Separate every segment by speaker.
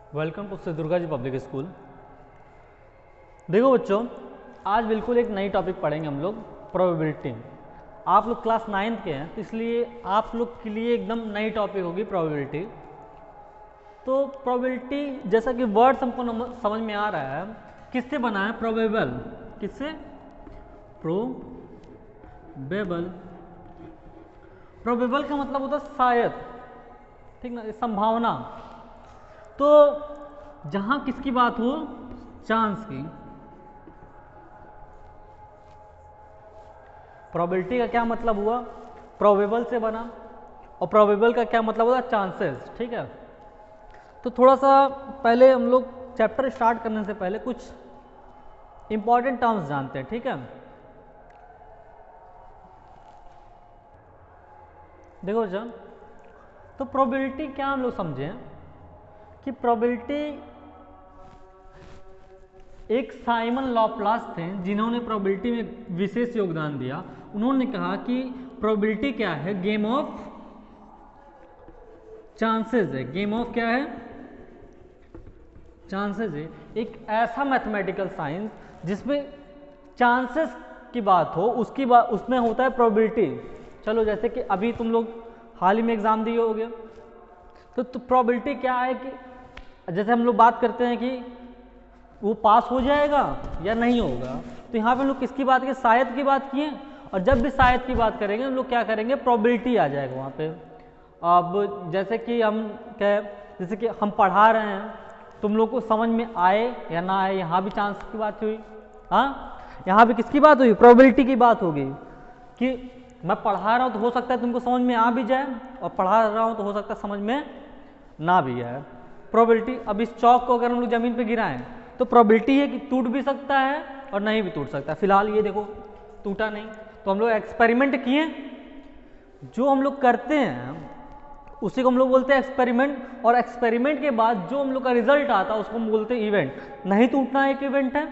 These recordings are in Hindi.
Speaker 1: Welcome to Shri Durga ji public school. देखो बच्चों, आज बिल्कुल एक नई टॉपिक पढ़ेंगे हम लोग, प्रोबेबिलिटी। आप लोग क्लास 9th के हैं तो इसलिए आप लोग के लिए एकदम नई टॉपिक होगी प्रोबेबिलिटी। तो प्रोबेबिलिटी जैसा कि वर्ड्स हमको समझ में आ रहा है, किससे बना है? प्रोबेबल। किससे? प्रोबेबल। प्रोबेबल का मतलब होता है शायद, ठीक ना, संभावना। तो जहां किसकी बात हो? चांस की। प्रोबेबिलिटी का क्या मतलब हुआ? प्रोबेबल से बना, और प्रोबेबल का क्या मतलब होता है? चांसेस। ठीक है, तो थोड़ा सा पहले हम लोग चैप्टर स्टार्ट करने से पहले कुछ इंपॉर्टेंट टर्म्स जानते हैं। ठीक है, देखो जब तो प्रोबेबिलिटी क्या हम लोग समझें कि प्रोबेबिलिटी एक साइमन लॉप्लास थे जिन्होंने प्रोबेबिलिटी में विशेष योगदान दिया। उन्होंने कहा कि प्रोबेबिलिटी क्या है? गेम ऑफ चांसेस है। गेम ऑफ क्या है? चांसेस है। एक ऐसा मैथमेटिकल साइंस जिसमें चांसेस की बात हो, उसकी बात उसमें होता है प्रोबेबिलिटी। चलो, जैसे कि अभी तुम लोग हाल ही में एग्जाम दिए होगे, तो प्रोबेबिलिटी क्या है कि जैसे हम लोग बात करते हैं कि वो पास हो जाएगा या नहीं होगा, तो यहाँ पे हम लोग किसकी बात की? शायद की बात किए। और जब भी शायद की बात करेंगे हम लोग क्या करेंगे? प्रोबेबिलिटी आ जाएगा वहाँ पे। अब जैसे कि जैसे कि हम पढ़ा रहे हैं, तुम लोग को समझ में आए या ना आए, यहाँ भी चांस की बात हुई। हाँ, यहाँ भी किसकी बात हुई? प्रोबेबिलिटी की बात होगी कि मैं पढ़ा रहा हूँ तो हो सकता है तुमको समझ में आ भी जाए, और पढ़ा रहा हूँ तो हो सकता है समझ में ना भी आए। प्रोबेबिलिटी। अब इस चौक को अगर हम लोग जमीन पे गिराएं तो प्रोबेबिलिटी है कि टूट भी सकता है और नहीं भी टूट सकता है। फिलहाल ये देखो टूटा नहीं, तो हम लोग एक्सपेरिमेंट किए। जो हम लोग करते हैं उसी को हम लोग बोलते हैं एक्सपेरिमेंट, और एक्सपेरिमेंट के बाद जो हम लोग का रिजल्ट आता है उसको हम बोलते हैं इवेंट। नहीं टूटना एक इवेंट है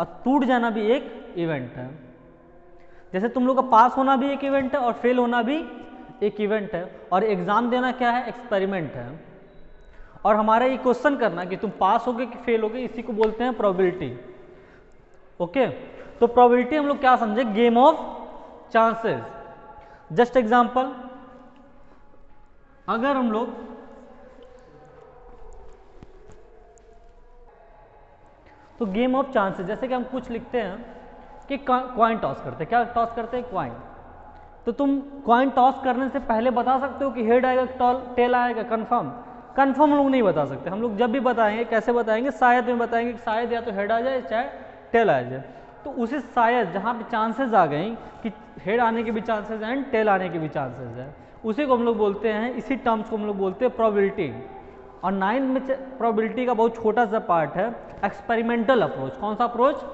Speaker 1: और टूट जाना भी एक इवेंट है। जैसे तुम लोग का पास होना भी एक इवेंट है और फेल होना भी एक इवेंट है, और एग्जाम देना क्या है? एक्सपेरिमेंट है। और हमारा ये क्वेश्चन करना कि तुम पास होगे कि फेल होगे, इसी को बोलते हैं प्रोबेबिलिटी। ओके, तो प्रोबेबिलिटी हम लोग क्या समझे? Game of chances. Just example, अगर हम लोग तो गेम ऑफ चांसेस, जैसे कि हम कुछ लिखते हैं कि कॉइन टॉस करते हैं। क्या टॉस करते हैं? कॉइन। तो तुम कॉइन टॉस करने से पहले बता सकते हो कि हेड आएगा कि टेल आएगा? कंफर्म कंफर्म हम लोग नहीं बता सकते। हम लोग जब भी बताएंगे कैसे बताएंगे? शायद में बताएंगे कि शायद या तो हेड आ जाए चाहे टेल आ जाए। तो उसी शायद जहाँ पे चांसेस आ गई कि हेड आने के भी चांसेस हैं एंड टेल आने के भी चांसेस हैं, उसी को हम लोग बोलते हैं, इसी टर्म्स को हम लोग बोलते हैं प्रोबेबिलिटी। और 9 में प्रोबेबिलिटी का बहुत छोटा सा पार्ट है एक्सपेरिमेंटल अप्रोच। कौन सा अप्रोच?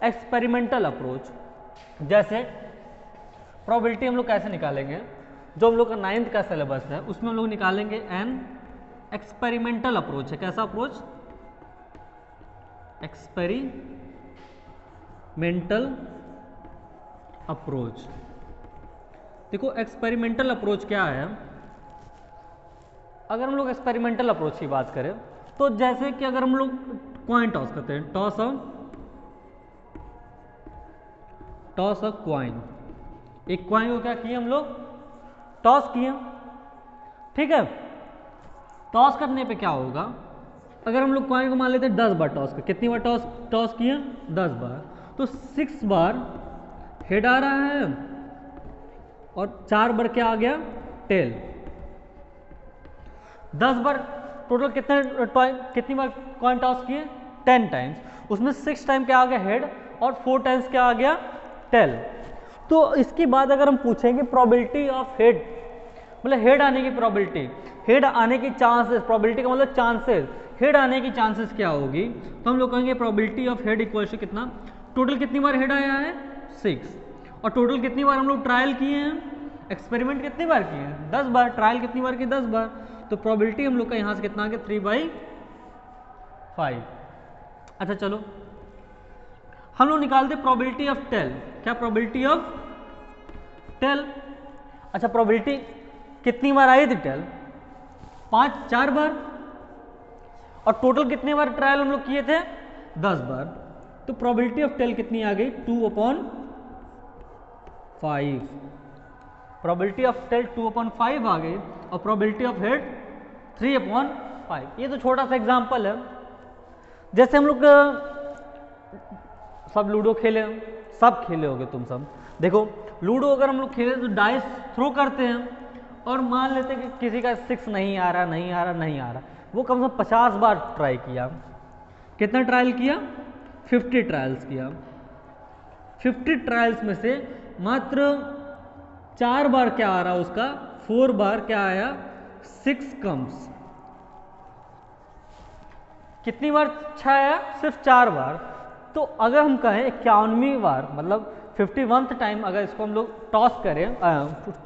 Speaker 1: Experimental approach. जैसे प्रोबेबिलिटी हम लोग कैसे निकालेंगे? जो हम लोग का 9th का सिलेबस है उसमें हम लोग निकालेंगे एन एक्सपेरिमेंटल अप्रोच है। कैसा अप्रोच? Experimental approach. देखो एक्सपेरिमेंटल अप्रोच क्या है? अगर हम लोग एक्सपेरिमेंटल अप्रोच की बात करें तो जैसे कि अगर हम लोग कॉइन टॉस करते हैं, टॉस ऑफ कॉइन। एक कॉइन को क्या किए हम लोग? टॉस किए। ठीक है, टॉस करने पे क्या होगा? अगर हम लोग कॉइन को मान लेते हैं 10 बार टॉस कर, कितनी बार टॉस किए? 10 बार। तो 6 बार हेड आ रहा है और 4 बार क्या आ गया? टेल। 10 बार टोटल कितनी बार कॉइन टॉस किए? 10 टाइम्स। उसमें 6 टाइम क्या आ गया? हेड, और 4 टाइम्स क्या आ गया? टेल। तो इसके बाद अगर हम पूछेंगे प्रोबेबिलिटी ऑफ हेड, मतलब हेड आने की प्रोबेबिलिटी, हेड आने की चांसेस, प्रोबेबिलिटी का मतलब चांसेस, हेड आने की चांसेस क्या होगी? तो हम लोग कहेंगे probability of head equal to कितना? टोटल कितनी बार हेड आया है? 6। और टोटल कितनी बार हम लोग ट्रायल किए हैं? एक्सपेरिमेंट कितनी बार किए हैं? 10 बार। ट्रायल कितनी बार की? 10 बार। तो प्रोबेबिलिटी हम लोग का यहां से कितना आ गया? 3/5। अच्छा चलो, हम लोग निकालते प्रोबेबिलिटी ऑफ टेल। क्या? Probability of tail. अच्छा, प्रोबेबिलिटी कितनी बार आई थी टेल? 4 बार। और टोटल कितने बार ट्रायल हम लोग किए थे? 10 बार। तो प्रोबेबिलिटी ऑफ टेल कितनी आ गई? 2/5। प्रोबेबिलिटी ऑफ टेल 2/5 आ गई और प्रोबेबिलिटी ऑफ हेड 3/5। ये तो छोटा सा एग्जांपल है। जैसे हम लोग सब लूडो खेले, सब खेले होगे तुम सब। देखो लूडो अगर हम लोग खेले तो डाइस थ्रो करते हैं और मान लेते हैं कि किसी का 6 नहीं आ रहा, नहीं आ रहा, नहीं आ रहा। वो कम से कम 50 बार ट्राई किया। कितना ट्रायल किया? 50 ट्रायल्स किया। 50 ट्रायल्स में से मात्र 4 बार क्या आ रहा उसका? 4 बार क्या आया? 6 कम्स। कितनी बार 6 आया? सिर्फ 4 बार। तो अगर हम कहें 51वीं बार, मतलब 51th टाइम अगर इसको हम लोग टॉस करें,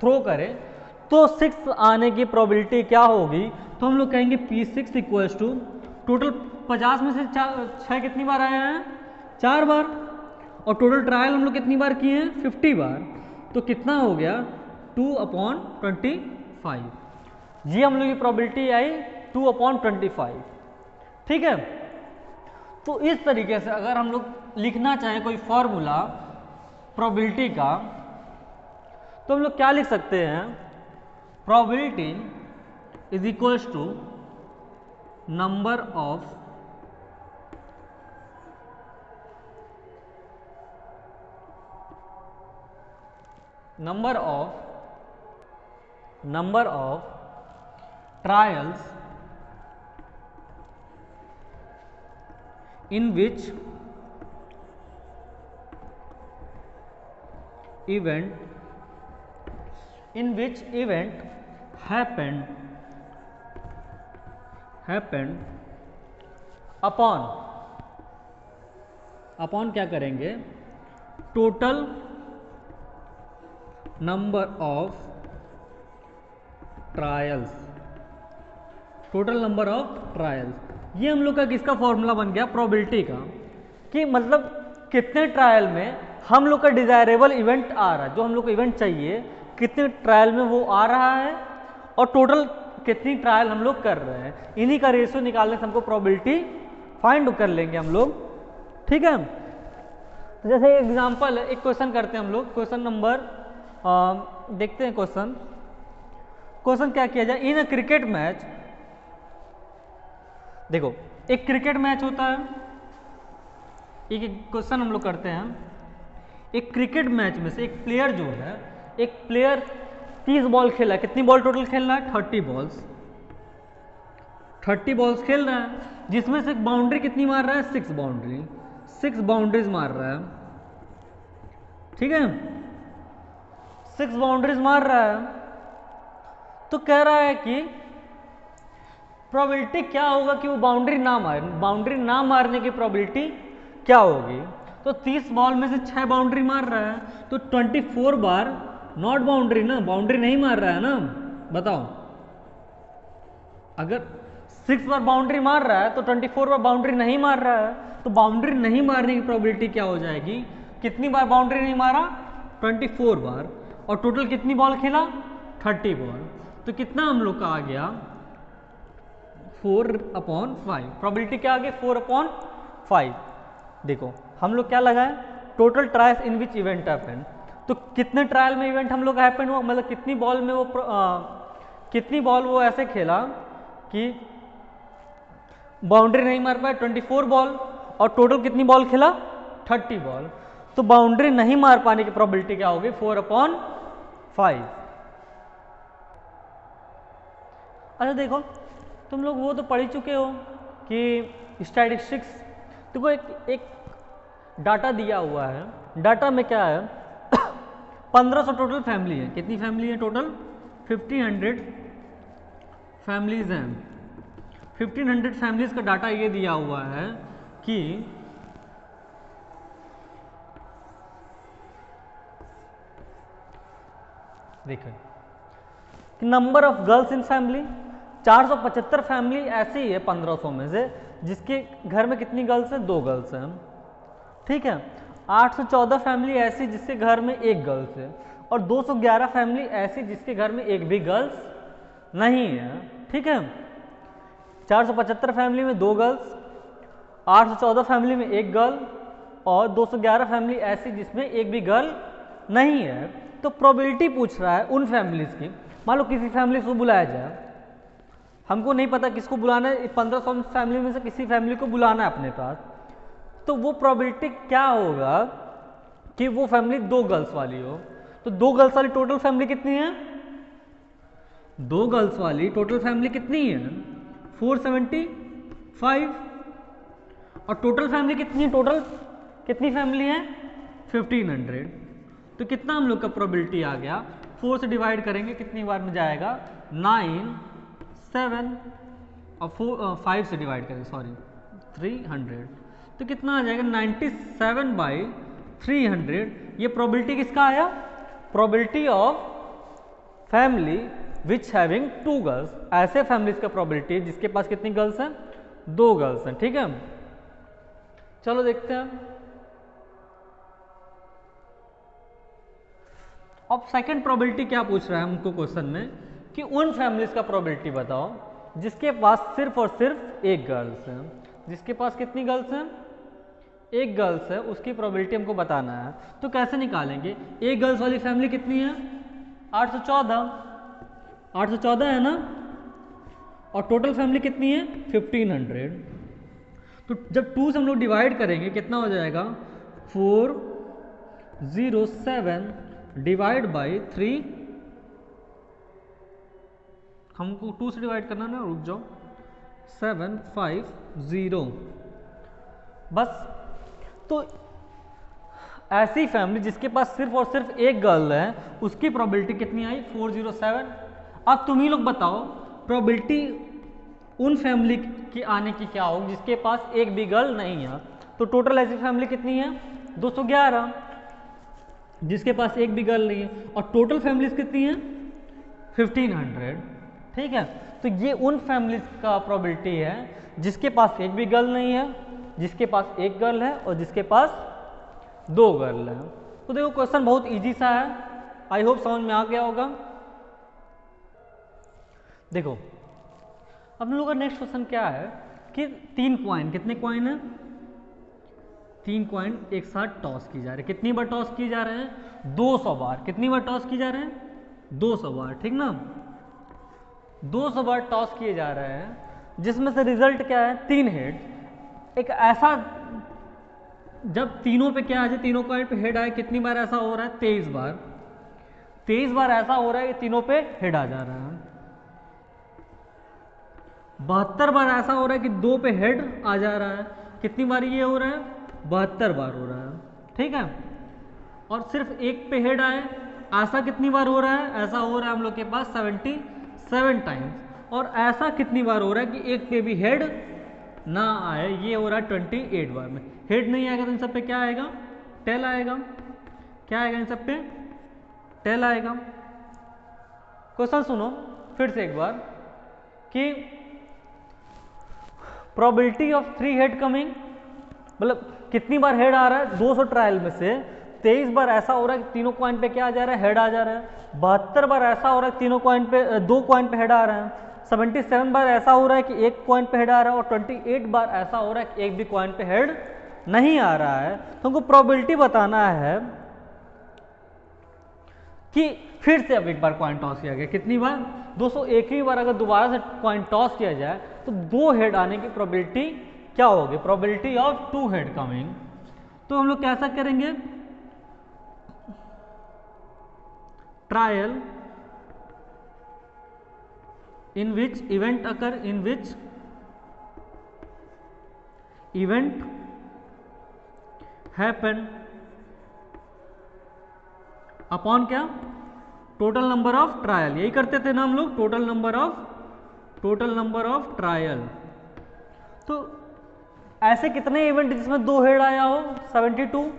Speaker 1: थ्रो करें, तो 6 आने की प्रोबेबिलिटी क्या होगी? तो हम लोग कहेंगे P6 इक्वल्स टू टोटल 50 में से 6 कितनी बार आया है? 4 बार। और टोटल ट्रायल हम लोग कितनी बार किए हैं? 50 बार। तो कितना हो गया? 2/25। ये हम लोग की प्रोबेबिलिटी आई 2/25। ठीक है। तो इस तरीके से अगर हम लोग लिखना चाहें कोई फॉर्मूला प्रोबेबिलिटी का, तो हम लोग क्या लिख सकते हैं? Probability is equals to number of trials in which event happened upon क्या करेंगे? Total number of trials. ये हम लोग का किसका फॉर्मूला बन गया? प्रोबेबिलिटी का। कि मतलब कितने ट्रायल में हम लोग का डिजायरेबल इवेंट आ रहा है, जो हम लोग को इवेंट चाहिए कितने ट्रायल में वो आ रहा है, और टोटल कितनी ट्रायल हम लोग कर रहे हैं। इन्हीं का रेशियो निकालने से हमको प्रोबेबिलिटी फाइंड कर लेंगे हम लोग। ठीक है। तो जैसे एग्जांपल है, एक क्वेश्चन करते हैं हम लोग। क्वेश्चन नंबर देखते हैं। क्वेश्चन क्या किया जाए? इन अ क्रिकेट मैच, देखो एक क्रिकेट मैच होता है। एक क्वेश्चन हम लोग करते हैं। एक क्रिकेट मैच में से एक प्लेयर जो है, एक प्लेयर 30 बॉल खेला। कितनी बॉल टोटल खेल रहा है? 30 बॉल्स। 30 बॉल्स खेल रहा है, जिसमें से बाउंड्री कितनी मार रहा है? 6 बाउंड्री। 6 बाउंड्रीज मार रहा है। ठीक है, 6 बाउंड्रीज मार रहा है। तो कह रहा है कि प्रोबेबिलिटी क्या होगा कि वो बाउंड्री ना मारे। बाउंड्री ना मारने की प्रोबेबिलिटी क्या होगी? तो 30 बॉल में से 6 बाउंड्री मार रहा है, तो 24 बार नॉट बाउंड्री ना, बाउंड्री नहीं मार रहा है ना। बताओ, अगर 6 बार बाउंड्री मार रहा है तो 24 बार बाउंड्री नहीं मार रहा है। तो बाउंड्री नहीं मारने की प्रोबेबिलिटी क्या हो जाएगी? कितनी बार बाउंड्री नहीं मारा? 24 बार। और टोटल कितनी बॉल खेला? 30 बॉल। तो कितना हम लोग का आ गया? 4/5। प्रोबेबिलिटी क्या आ गई? 4/5। देखो हम लोग क्या लगाए? Total trials in which event happen. तो कितने ट्रायल में इवेंट हम लोग हैपन हुआ, मतलब कितनी बॉल में वो कितनी बॉल वो ऐसे खेला कि बाउंड्री नहीं मार पाए? 24 बॉल। और टोटल कितनी बॉल खेला? 30 बॉल। तो बाउंड्री नहीं मार पाने की प्रोबेबिलिटी क्या होगी? 4/5। अच्छा देखो, तुम लोग वो तो पढ़ ही चुके हो कि स्टैटिस्टिक्स। देखो एक डाटा दिया हुआ है। डाटा में क्या है? 1500 टोटल फैमिली है। कितनी फैमिली है टोटल? 1500 फैमिलीज हैं। 1500 फैमिलीज का डाटा ये दिया हुआ है कि देखो number of girls in family, 475 family ऐसी ही है 1500 में से जिसके घर में कितनी गर्ल्स हैं? 2 गर्ल्स हैं। ठीक है। 814 फैमिली ऐसी जिसके घर में 1 गर्ल्स है, और 211 फैमिली ऐसी जिसके घर में एक भी गर्ल्स नहीं है। ठीक है। 475 फैमिली में 2 गर्ल्स, 814 फैमिली में 1 गर्ल और 211 फैमिली ऐसी जिसमें एक भी गर्ल नहीं है। तो प्रोबेबिलिटी पूछ रहा है उन फैमिलीज की। मान लो किसी फैमिली को बुलाया जाए, हमको नहीं पता किसको बुलाना है, 1500 फैमिली में से किसी फैमिली को बुलाना है अपने पास, तो वो प्रोबेबिलिटी क्या होगा कि वो फैमिली 2 गर्ल्स वाली हो। तो 2 गर्ल्स वाली टोटल फैमिली कितनी है? 2 गर्ल्स वाली टोटल फैमिली कितनी है? 475। और टोटल फैमिली कितनी है? टोटल कितनी फैमिली है? 1500। तो कितना हम लोग का प्रोबेबिलिटी आ गया? 4 से डिवाइड करेंगे कितनी बार में जाएगा? 9, 7 और 5 से डिवाइड करेंगे, सॉरी 300। तो कितना आ जाएगा? 97/300। ये प्रोबेबिलिटी किसका आया? Probability of family which having 2 girls. ऐसे फैमिलीज का प्रोबेबिलिटी जिसके पास कितनी गर्ल्स हैं? 2 गर्ल्स हैं। ठीक है, चलो देखते हैं। अब सेकंड प्रोबेबिलिटी क्या पूछ रहा है हमको क्वेश्चन में कि उन फैमिलीज का प्रोबेबिलिटी बताओ जिसके पास सिर्फ और सिर्फ 1 गर्ल्स है। जिसके पास कितनी गर्ल्स हैं? 1 गर्ल्स है, उसकी प्रोबेबिलिटी हमको बताना है। तो कैसे निकालेंगे? 1 गर्ल्स वाली फैमिली कितनी है? 814। 814 है ना, और टोटल फैमिली कितनी है? 1500। तो जब 2 से हम लोग डिवाइड करेंगे कितना हो जाएगा? 407 डिवाइड बाई 3। हमको 2 से डिवाइड करना ना, रुक जाओ, 750 बस। तो ऐसी फैमिली जिसके पास सिर्फ और सिर्फ 1 गर्ल है उसकी प्रोबेबिलिटी कितनी आई? 407। अब तुम ही लोग बताओ प्रोबेबिलिटी उन फैमिली के आने की क्या होगी जिसके पास एक भी गर्ल नहीं है। तो टोटल ऐसी फैमिली कितनी है? 211, जिसके पास एक भी गर्ल नहीं है। और टोटल फैमिलीज कितनी है? 1500। ठीक है, तो ये उन फैमिलीज का प्रोबेबिलिटी है जिसके पास एक भी गर्ल नहीं है, जिसके पास 1 गर्ल है और जिसके पास 2 गर्ल है। तो देखो क्वेश्चन बहुत इजी सा है, आई होप समझ में आ गया होगा। देखो अब हम लोग का नेक्स्ट क्वेश्चन क्या है कि 3 कॉइन, कितने कॉइन है? 3 कॉइन एक साथ टॉस की जा रही है। कितनी बार टॉस की जा रहे हैं? 200 बार। कितनी बार टॉस की जा रहे हैं? 200 बार। ठीक ना, 200 बार टॉस किए जा रहे हैं, जिसमें से रिजल्ट क्या है? 3 हेड। एक ऐसा, जब तीनों पे क्या आ जाए, तीनों कॉइन पे हेड आए, कितनी बार ऐसा हो रहा है? 23 बार। 23 बार ऐसा हो रहा है कि तीनों पे हेड आ जा रहा है। 72 बार ऐसा हो रहा है कि 2 पे हेड आ जा रहा है। कितनी बार ये हो रहा है? 72 बार हो रहा है। ठीक है, और सिर्फ 1 पे हेड आए, ऐसा कितनी बार हो रहा है? ऐसा हो रहा है हम लोग के पास 77 टाइम्स। और ऐसा कितनी बार हो रहा है कि 1 पे भी हेड ना आए? ये हो रहा है 28 बार में। हेड नहीं आएगा तो इन सब पे क्या आएगा? टेल आएगा। क्या आएगा इन सब पे? टेल आएगा। क्वेश्चन सुनो फिर से एक बार कि प्रोबेबिलिटी ऑफ 3 हेड कमिंग, मतलब कितनी बार हेड आ रहा है? 200 ट्रायल में से 23 बार ऐसा हो रहा है कि तीनों कॉइन पे क्या आ जा रहा है? हेड आ जा रहा है। 72 बार ऐसा हो रहा है तीनों कॉइन पे, 2 कॉइन पे हेड आ रहा है। 77 बार ऐसा हो रहा है कि 1 कॉइन पे हेड आ रहा है। और 28 बार ऐसा हो रहा है कि एक भी कॉइन पे हेड नहीं आ रहा है। तो हमको प्रोबेबिलिटी बताना है कि फिर से अब एक बार कॉइन टॉस किया गया, कितनी बार? 201 बार अगर दोबारा से कॉइन टॉस किया जाए तो 2 हेड आने की प्रोबेबिलिटी क्या होगी? Probability of 2 head coming. तो हम लोग कैसा करेंगे? Trial in which event occur, in which event happen upon क्या? Total number of trial. यही करते थे ना हम लोग, टोटल नंबर ऑफ ट्रायल। तो ऐसे कितने इवेंट जिसमें 2 हेड आया हो? 72।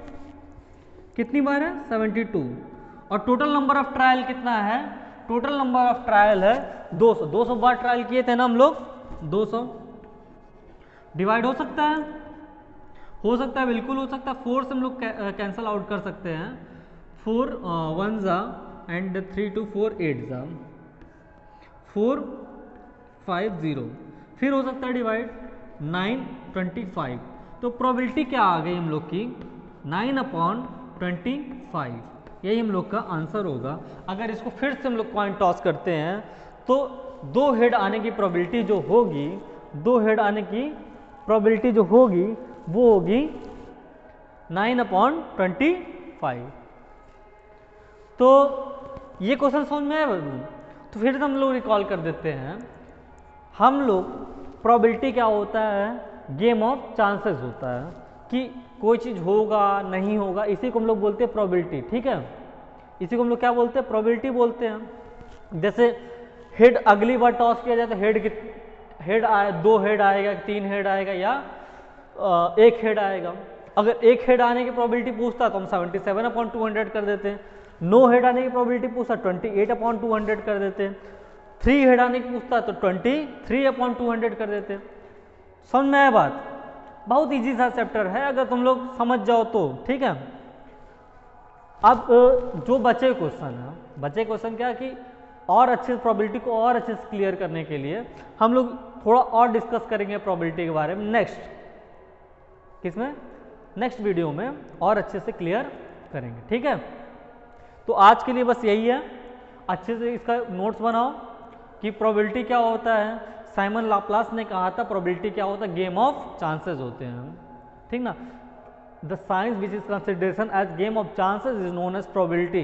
Speaker 1: कितनी बार है? 72। और टोटल नंबर ऑफ ट्रायल कितना है? टोटल नंबर ऑफ ट्रायल है 200। 200 बार ट्रायल किए थे ना हम लोग, 200। डिवाइड हो सकता है? हो सकता है, बिल्कुल हो सकता है। 4 से हम लोग कैंसल आउट कर सकते हैं। 4 1 जा एंड 3 2 4 8 जा, 4 5 0। फिर हो सकता है डिवाइड 9 25। तो प्रोबेबिलिटी क्या आ गई हम लोग की 9/25। यही हम लोग का आंसर होगा। अगर इसको फिर से हम लोग कॉइन टॉस करते हैं तो 2 हेड आने की प्रोबेबिलिटी जो होगी, 2 हेड आने की प्रोबेबिलिटी जो होगी वो होगी 9/25। तो ये क्वेश्चन समझ में आया? तो फिर हम लोग रिकॉल कर देते हैं। हम लोग प्रोबेबिलिटी क्या होता है, गेम ऑफ चांसेस होता है कि कोई चीज़ होगा नहीं होगा, इसी को हम लोग बोलते हैं प्रोबेबिलिटी। ठीक है, इसी को हम लोग क्या बोलते हैं, प्रोबेबिलिटी बोलते हैं। जैसे हेड अगली बार टॉस किया जाए तो हेड आए, 2 हेड आएगा, 3 हेड आएगा या 1 हेड आएगा। अगर 1 हेड आने की प्रोबेबिलिटी पूछता तो हम 77/200 कर देते हैं। 9 हेड आने की प्रोबेबिलिटी पूछता 28/200 कर देते हैं। 3 हेड आने की पूछता तो 23/200 कर देते हैं। समझ में आया बात? बहुत इजी सा चैप्टर है अगर तुम लोग समझ जाओ तो। ठीक है, अब जो बचे क्वेश्चन है, बचे क्वेश्चन क्या कि और अच्छे प्रोबेबिलिटी को और अच्छे से क्लियर करने के लिए हम लोग थोड़ा और डिस्कस करेंगे प्रोबेबिलिटी के बारे में नेक्स्ट, किसमें, नेक्स्ट वीडियो में और अच्छे से क्लियर करेंगे। ठीक है, तो आज के लिए बस यही है। अच्छे से इसका नोट्स बनाओ कि प्रोबेबिलिटी क्या होता है। साइमन लाप्लास ने कहा था प्रोबेबिलिटी क्या होता है, गेम ऑफ चांसेस होते हैं। ठीक ना, the science which is consideration as game of chances is known as probability.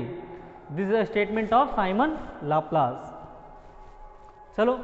Speaker 1: This is a statement of Simon Laplace. चलो